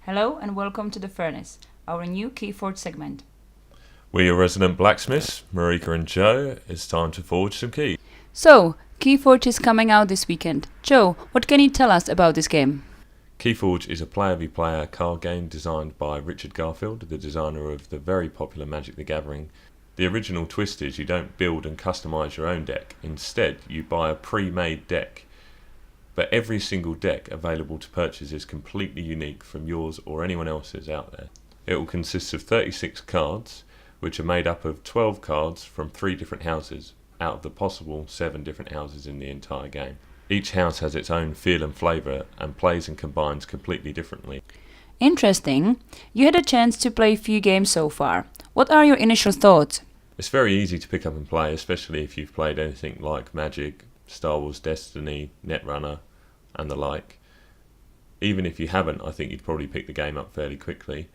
Hello and welcome to the Furnace, our new KeyForge segment. We're your resident blacksmiths, Marika and Joe. It's time to forge some keys. So, KeyForge is coming out this weekend. Joe, what can you tell us about this game? KeyForge is a player-v-player card game designed by Richard Garfield, the designer of the very popular Magic the Gathering. The original twist is you don't build and customise your own deck. Instead, you buy a pre-made deck. But every single deck available to purchase is completely unique from yours or anyone else's out there. It will consist of 36 cards, which are made up of 12 cards from 3 different houses, out of the possible 7 different houses in the entire game. Each house has its own feel and flavour and plays and combines completely differently. Interesting. You had a chance to play a few games so far. What are your initial thoughts? It's very easy to pick up and play, especially if you've played anything like Magic, Star Wars Destiny, Netrunner and the like. Even if you haven't, I think you'd probably pick the game up fairly quickly.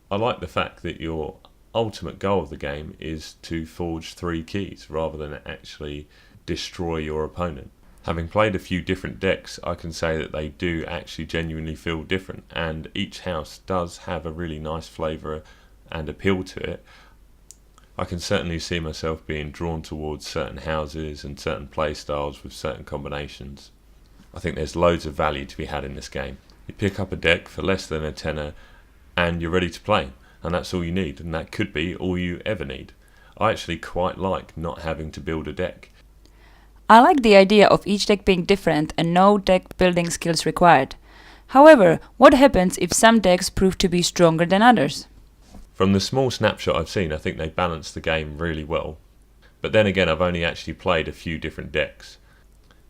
I like the fact that your ultimate goal of the game is to forge 3 keys rather than actually destroy your opponent. Having played a few different decks, I can say that they do actually genuinely feel different, and each house does have a really nice flavour and appeal to it. I can certainly see myself being drawn towards certain houses and certain play styles with certain combinations. I think there's loads of value to be had in this game. You pick up a deck for less than a tenner and you're ready to play, and that's all you need, and that could be all you ever need. I actually quite like not having to build a deck. I like the idea of each deck being different and no deck building skills required. However, what happens if some decks prove to be stronger than others? From the small snapshot I've seen, I think they balance the game really well. But then again, I've only actually played a few different decks.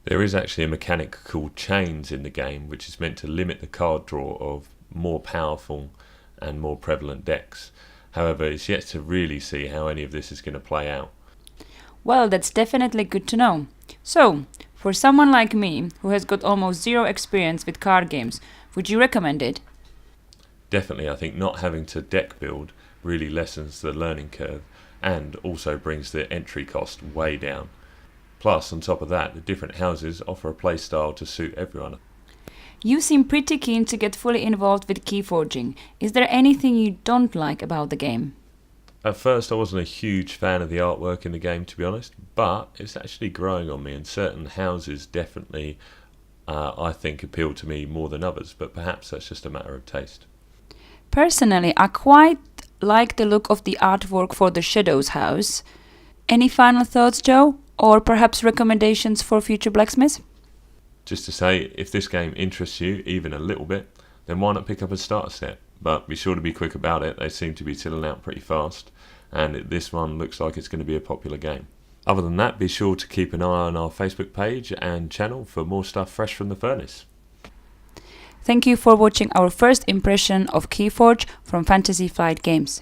There is actually a mechanic called chains in the game, which is meant to limit the card draw of more powerful and more prevalent decks. However, it's yet to really see how any of this is going to play out. Well, that's definitely good to know. So, for someone like me, who has got almost zero experience with card games, would you recommend it? Definitely, I think not having to deck build really lessens the learning curve and also brings the entry cost way down. Plus, on top of that, the different houses offer a play style to suit everyone. You seem pretty keen to get fully involved with keyforging. Is there anything you don't like about the game? At first, I wasn't a huge fan of the artwork in the game, to be honest, but it's actually growing on me, and certain houses definitely, I think, appeal to me more than others, but perhaps that's just a matter of taste. Personally, I quite like the look of the artwork for the Shadows house. Any final thoughts, Joe? Or perhaps recommendations for future blacksmiths? Just to say, if this game interests you even a little bit, then why not pick up a starter set? But be sure to be quick about it, they seem to be selling out pretty fast, and this one looks like it's going to be a popular game. Other than that, be sure to keep an eye on our Facebook page and channel for more stuff fresh from the furnace. Thank you for watching our first impression of KeyForge from Fantasy Flight Games.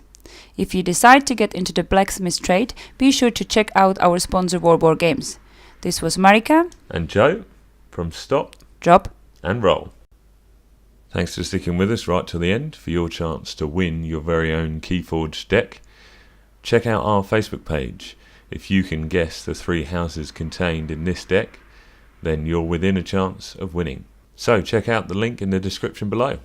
If you decide to get into the blacksmith trade, be sure to check out our sponsor War Games. This was Marika and Joe from Stop, Drop and Roll. Thanks for sticking with us right till the end for your chance to win your very own KeyForge deck. Check out our Facebook page. If you can guess the 3 houses contained in this deck, then you're within a chance of winning. So check out the link in the description below.